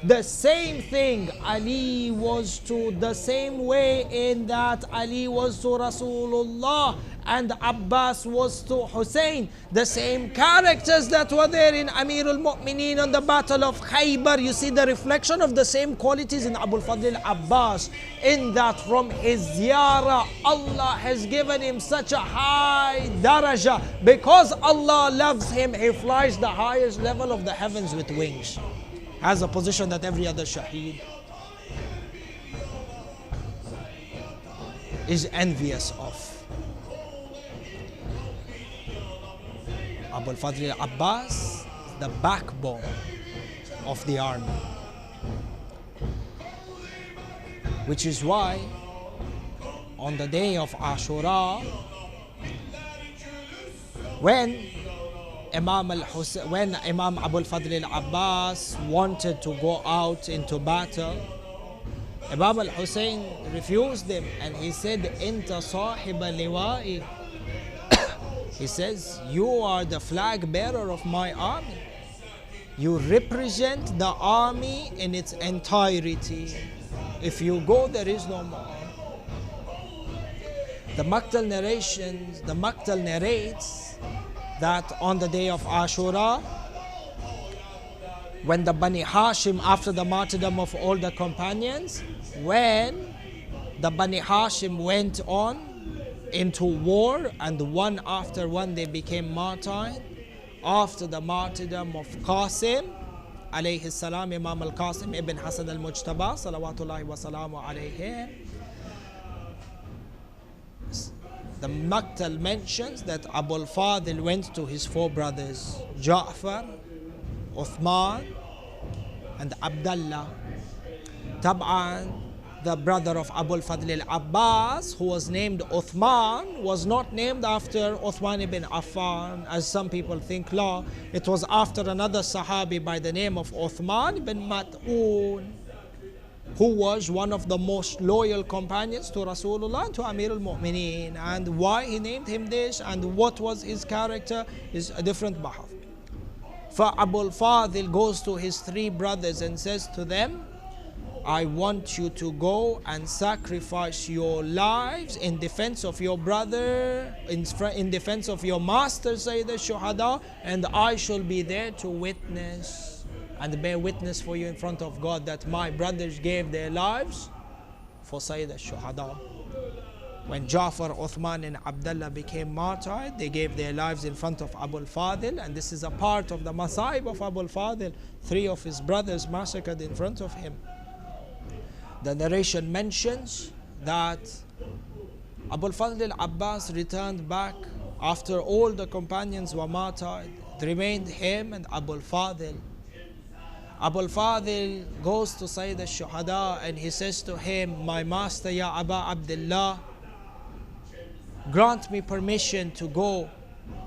The same thing Ali was to, the same way in that Ali was to Rasulullah and Abbas was to Hussein. The same characters that were there in Amir al-Mu'mineen on the battle of Khaybar. You see the reflection of the same qualities in Abu al-Fadl al-Abbas, in that from his ziyarah Allah has given him such a high daraja. Because Allah loves him, he flies the highest level of the heavens with wings. Has a position that every other shaheed is envious of. Abu al-Fadl al-Abbas, the backbone of the army. Which is why on the day of Ashura, when Imam Abu al-Fadl al-Abbas wanted to go out into battle, Imam al-Husayn refused him, and he said, Inta sahiba liwa'i. He says, you are the flag bearer of my army. You represent the army in its entirety. If you go, there is no more. The Maktal narrates that on the day of Ashura, when the Bani Hashim, after the martyrdom of all the companions, when the Bani Hashim went on into war, and one after one they became martyred, after the martyrdom of Qasim alayhi salam, Imam al-Qasim ibn Hasan al-Mujtaba salawatullahi wa salamu alayhi, the Maktal mentions that Abu al-Fadil went to his four brothers, Ja'far, Uthman and Abdullah. Tab'an, the brother of Abu al-Fadl al-Abbas, who was named Uthman, was not named after Uthman ibn Affan, as some people think. La, it was after another Sahabi by the name of Uthman ibn Mat'un, who was one of the most loyal companions to Rasulullah and to Amir al-Mu'mineen. And why he named him this and what was his character is a different bahaf. For Abu al-Fadil goes to his three brothers and says to them, I want you to go and sacrifice your lives in defense of your brother, in defense of your master, Sayyid al-Shuhada, and I shall be there to witness and bear witness for you in front of God that my brothers gave their lives for Sayyid al-Shuhada. When Ja'far, Uthman and Abdullah became martyred, they gave their lives in front of Abu al-Fadil, and this is a part of the Masaib of Abu al-Fadil. Three of his brothers massacred in front of him. The narration mentions that Abu al-Fadl al-Abbas returned back after all the companions were martyred. It remained him and Abu al-Fadl. Abu al-Fadl goes to Sayyid al-Shuhada and he says to him, my master, Ya Aba Abdullah, grant me permission to go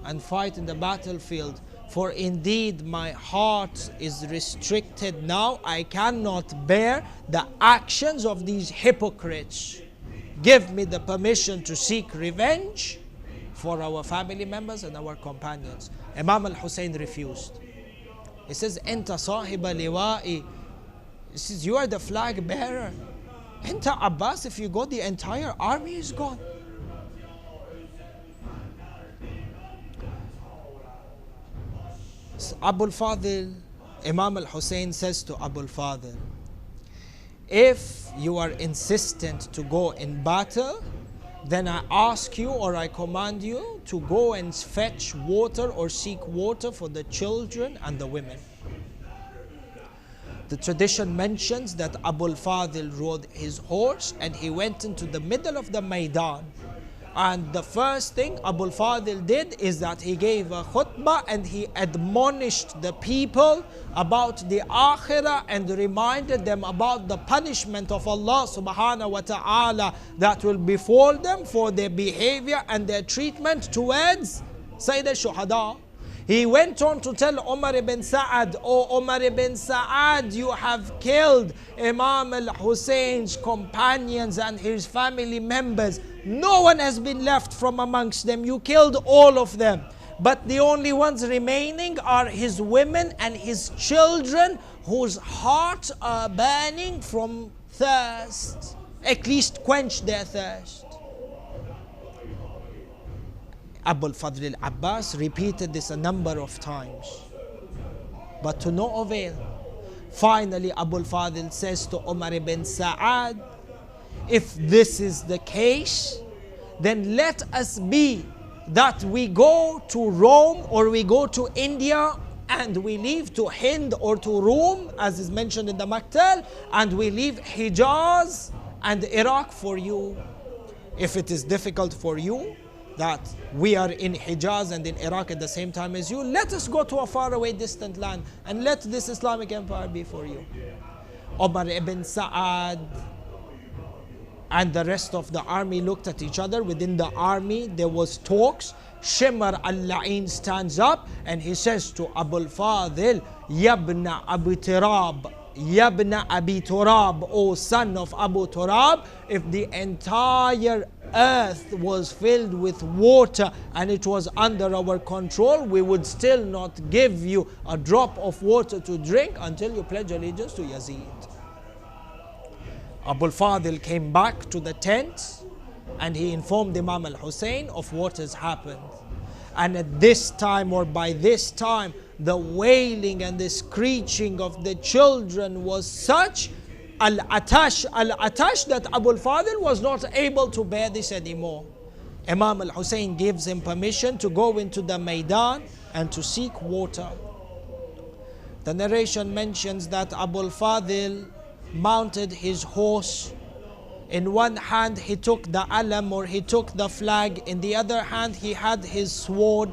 and fight in the battlefield, for indeed my heart is restricted now. I cannot bear the actions of these hypocrites. Give me the permission to seek revenge for our family members and our companions. Imam Husein refused. He says, Enta sahiba liwa'i. He says, you are the flag bearer. Enta Abbas, if you go, the entire army is gone. Abu al-Fadil, Imam al-Husayn says to Abu al-Fadil, if you are insistent to go in battle, then I ask you or I command you to go and fetch water or seek water for the children and the women. The tradition mentions that Abu al-Fadil rode his horse and he went into the middle of the Maidan. And the first thing Abu al-Fadil did is that he gave a khutbah and he admonished the people about the akhirah and reminded them about the punishment of Allah subhanahu wa ta'ala that will befall them for their behavior and their treatment towards Sayyid al-Shuhada. He went on to tell Umar ibn Sa'ad, O Umar ibn Sa'ad, you have killed Imam al-Husayn's companions and his family members. No one has been left from amongst them. You killed all of them. But the only ones remaining are his women and his children, whose hearts are burning from thirst. At least quench their thirst. Abu al-Fadl al-Abbas repeated this a number of times, but to no avail. Finally, Abu al-Fadl says to Umar ibn Sa'ad, if this is the case, then let us be that we go to Rome or we go to India and we leave to Hind or to Rome, as is mentioned in the Maktal, and we leave Hijaz and Iraq for you. If it is difficult for you that we are in Hijaz and in Iraq at the same time as you, let us go to a faraway distant land and let this Islamic empire be for you. Umar ibn Sa'ad and the rest of the army looked at each other. Within the army there was talks. Shimr al-La'in stands up and he says to Abu al-Fadil, Yabna Abu Turab, Yabna Abi Turab, O son of Abu Turab, if the entire earth was filled with water and it was under our control, we would still not give you a drop of water to drink until you pledge allegiance to Yazeed. Abu al-Fadil came back to the tent and he informed Imam Husein of what has happened. And at this time, or by this time, the wailing and the screeching of the children was such al-atash that Abu al-Fadl was not able to bear this anymore. Imam al-Husayn gives him permission to go into the Maidan and to seek water. The narration mentions that Abu al-Fadl mounted his horse. In one hand he took the alam, or he took the flag. In the other hand he had his sword.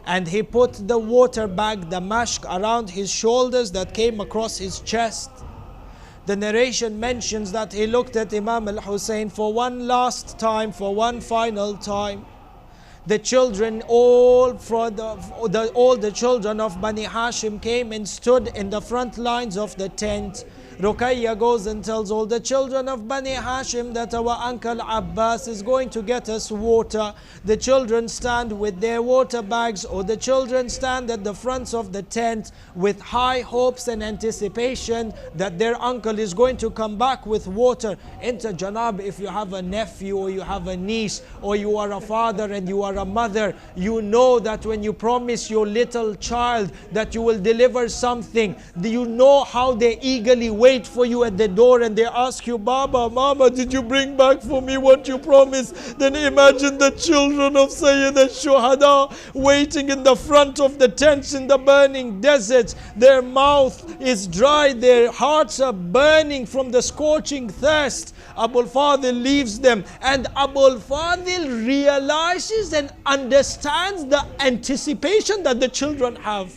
And he put the water bag, the mashk, around his shoulders that came across his chest. The narration mentions that he looked at Imam al-Husayn for one last time, for one final time. The children, all the children of Bani Hashim came and stood in the front lines of the tent. Ruqayya goes and tells all the children of Bani Hashim that our uncle Abbas is going to get us water. The children stand with their water bags, or the children stand at the fronts of the tent with high hopes and anticipation that their uncle is going to come back with water. Enter Janab, if you have a nephew or you have a niece, or you are a father and you are a mother, you know that when you promise your little child that you will deliver something, you know how they eagerly wait for you at the door and they ask you, Baba, Mama, did you bring back for me what you promised? Then imagine the children of Sayyid al-Shuhada waiting in the front of the tents in the burning deserts. Their mouth is dry, their hearts are burning from the scorching thirst. Abu al-Fadl leaves them, and Abu al-Fadl realizes and understands the anticipation that the children have.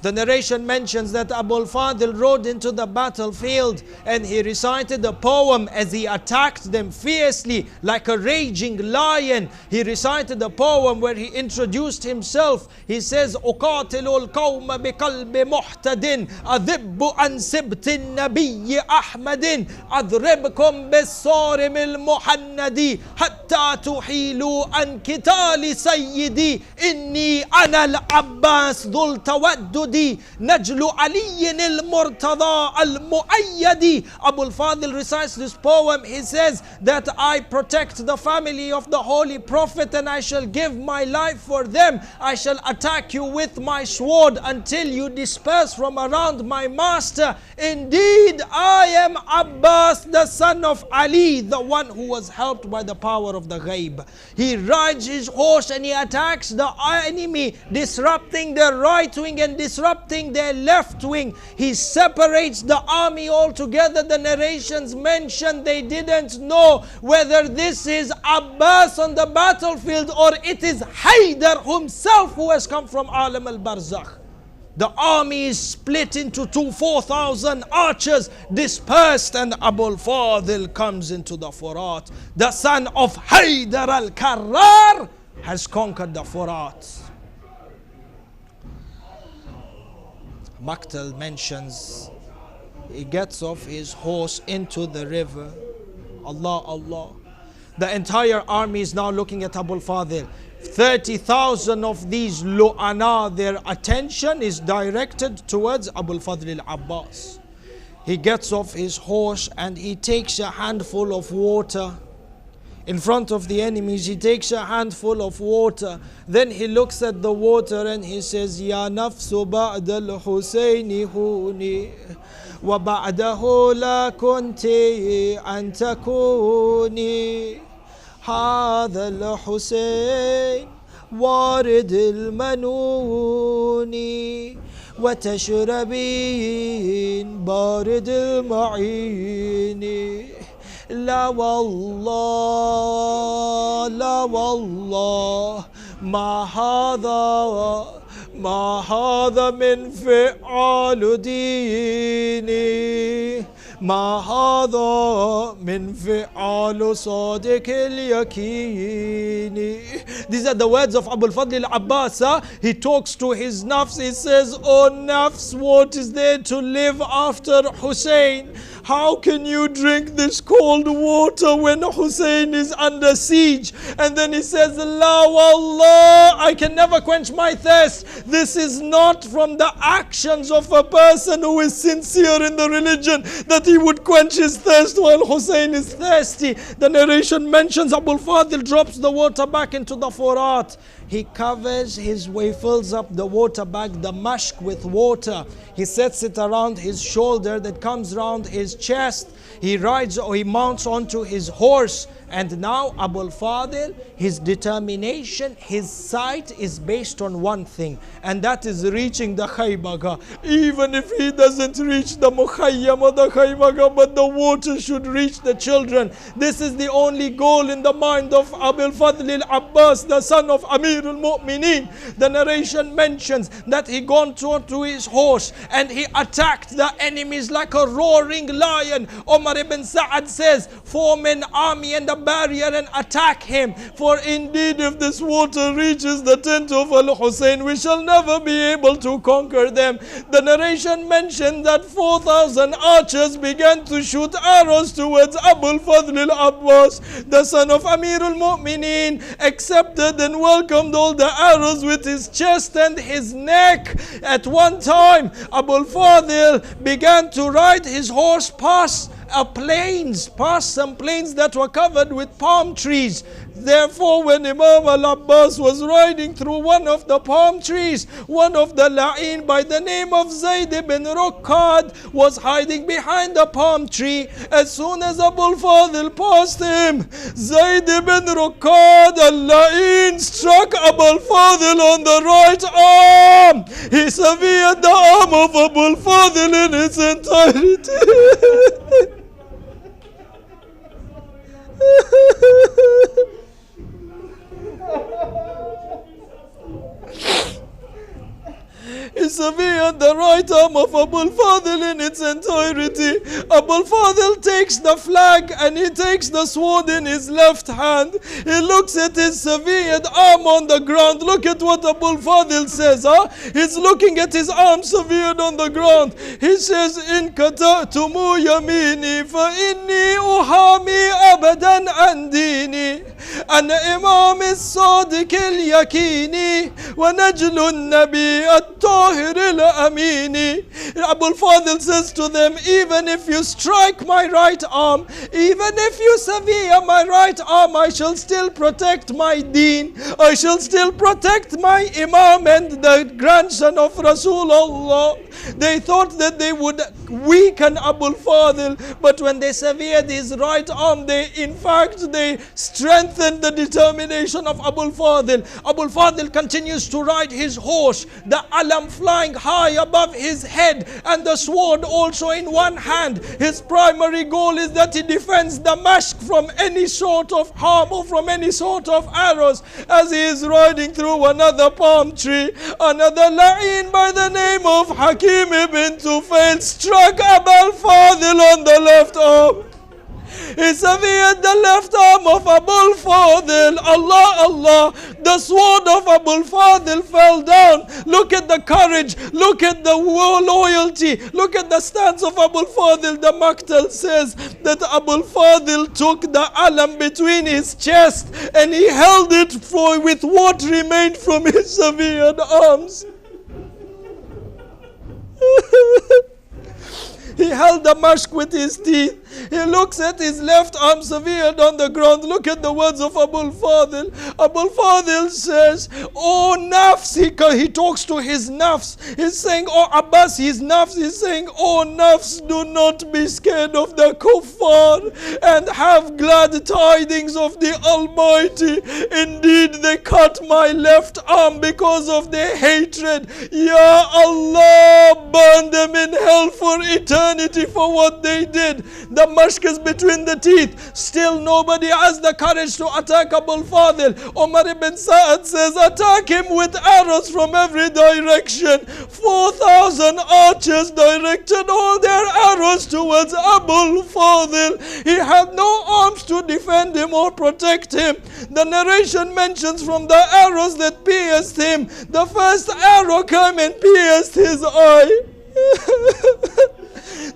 The narration mentions that Abu al-Fadl rode into the battlefield and he recited a poem as he attacked them fiercely like a raging lion. He recited a poem where he introduced himself. He says, أُقَاتِلُ الْقَوْمَ بِقَلْبِ مُحْتَدٍ أَذِبُّ عَنْ سِبْتِ النَّبِيِّ أَحْمَدٍ أَضْرِبْكُمْ بِالصَّارِمِ الْمُحَنَّدِ حَتَّى تُحِيلُوا عَنْ كِتَالِ سَيِّدِي إِنِّي أَنَا الْعَبَّاسِ ذُو الْتَوَدُّدِ نجل علي المرتضى المؤيد. Abu al-Fadl recites this poem. He says that I protect the family of the Holy Prophet and I shall give my life for them. I shall attack you with my sword until you disperse from around my master. Indeed, I am Abbas, the son of Ali, the one who was helped by the power of the ghaib. He rides his horse and he attacks the enemy, disrupting their right wing and disrupting their left wing. He separates the army altogether. The narrations mention they didn't know whether this is Abbas on the battlefield or it is Haydar himself who has come from Alam al-Barzakh. The army is split into 4,000 archers dispersed, and Abu al-Fadl comes into the Furat. The son of Haydar al-Karrar has conquered the Furat. Maktal mentions he gets off his horse into the river. Allah, Allah. The entire army is now looking at Abu al-Fadl. 30,000 of these lu'ana, their attention is directed towards Abu al-Fadl al-Abbas. He gets off his horse and he takes a handful of water. In front of the enemies, he takes a handful of water. Then he looks at the water and he says, Ya nafsu ba'da al-Husayni huni wa ba'dahu la kunti an takuni hadha al-Husayn warid al-manuni wa tashrabin barid al-ma'ini لا والله لا والله ما هذا من فعال ديني ما هذا من فعال صادق اليقين. These are the words of Abu al-Fadl al-Abbas. He talks to his nafs. He says, oh nafs, what is there to live after Hussein? How can you drink this cold water when Hussein is under siege? And then he says, La wallah, I can never quench my thirst. This is not from the actions of a person who is sincere in the religion, that he he would quench his thirst while Hussein is thirsty. The narration mentions Abul Fadil drops the water back into the Furat. He covers his way, fills up the water bag, the mashk, with water. He sets it around his shoulder that comes around his chest. He rides or he mounts onto his horse. And now Abul Fadil, his determination, his sight is based on one thing, and that is reaching the Khaybaga. Even if he doesn't reach the Mukhayyam or the Khaybaga, but the water should reach the children. This is the only goal in the mind of Abul Fadl al-Abbas, the son of Amir al-Mu'mineen. The narration mentions that he gone to his horse and he attacked the enemies like a roaring lion. Umar ibn Sa'ad says, form an army and a barrier and attack him, for indeed if this water reaches the tent of Al-Hussein, we shall never be able to conquer them. The narration mentioned that 4,000 archers began to shoot arrows towards Abul Fadl al-Abbas, the son of Amir al-Mu'mineen, accepted and welcomed all the arrows with his chest and his neck. At one time, Abul Fadl began to ride his horse past some plains that were covered with palm trees. Therefore, when Imam al-Abbas was riding through one of the palm trees, one of the la'in by the name of Zayd ibn Rukkad was hiding behind the palm tree. As soon as Abul Fadil passed him, Zayd ibn Rukkad al-la'in struck Abul Fadil on the right arm. He severed the arm of Abul Fadil in its entirety. He severed the right arm of Abul Fadil in its entirety. Abul Fadil takes the flag and he takes the sword in his left hand. He looks at his severed arm on the ground. Look at what Abul Fadil says. He's looking at his arm severed on the ground. He says, In kata'tumu yamini fa inni uhami abadan an dini. Ana imam as-sadiq al-yakini wa najlu an-nabi at-tahir al-amini. Abul Fadil says to them, even if you strike my right arm, even if you sever my right arm, I shall still protect my deen. I shall still protect my imam and the grandson of Rasulullah. They thought that they would weaken Abul Fadil, but when they severed his right arm, they strengthened the determination of Abul Fadil. Abul Fadil continues to ride his horse, the alam flying high above his head and the sword also in one hand. His primary goal is that he defends the mashk from any sort of harm or from any sort of arrows. As he is riding through another palm tree, another la'in by the name of Hakim ibn Tufail struck Abul Fadil on the left arm. He severed the left arm of Abul Fadil. Allah, Allah. The sword of Abul Fadil fell down. Look at the courage. Look at the loyalty. Look at the stance of Abul Fadil. The Maktal says that Abul Fadil took the alam between his chest and he held it with what remained from his severed arms. He held the mashk with his teeth. He looks at his left arm severed on the ground. Look at the words of Abul Fadil. Abul Fadil says, Oh nafs, he talks to his nafs. He's saying, Oh Abbas, his nafs. He's saying, Oh nafs, do not be scared of the kuffar and have glad tidings of the Almighty. Indeed, they cut my left arm because of their hatred. Ya Allah, burn them in hell for eternity for what they did. The mashk is between the teeth. Still nobody has the courage to attack Abul Fadil. Umar ibn Sa'ad says, attack him with arrows from every direction. 4,000 archers directed all their arrows towards Abul Fadil. He had no arms to defend him or protect him. The narration mentions from the arrows that pierced him, the first arrow came and pierced his eye.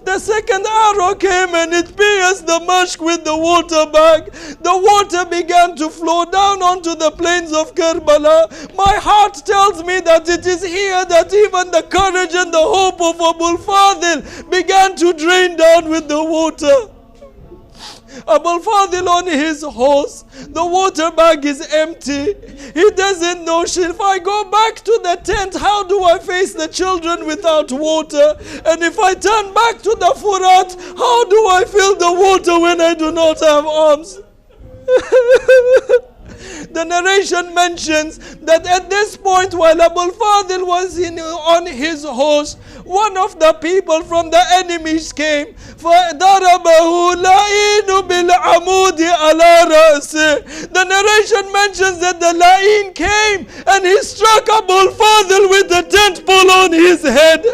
The second arrow came and it pierced the mosque with the water bag. The water began to flow down onto the plains of Karbala. My heart tells me that it is here that even the courage and the hope of Abul Fadil began to drain down with the water. Abul Fadil on his horse, the water bag is empty. He doesn't know, if I go back to the tent, how do I face the children without water? And if I turn back to the Furat, how do I fill the water when I do not have arms? The narration mentions that at this point, while Abul Fadil was on his horse, one of the people from the enemies came. فَضَرَبَهُ لَعِينُ بِالْعَمُودِ عَلَى رَأْسِهِ. The narration mentions that the La'in came and he struck Abul Fadil with the tent pole on his head.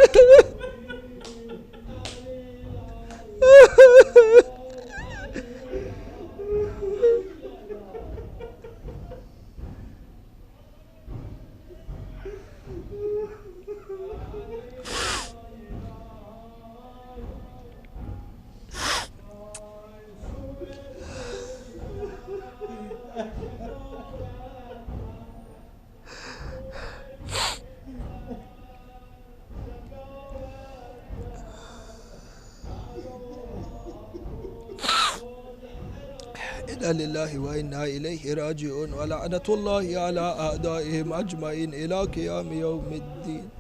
إنا لله وإنا إليه راجعون ولعنة الله على أعدائهم أجمعين إلى قيام يوم الدين.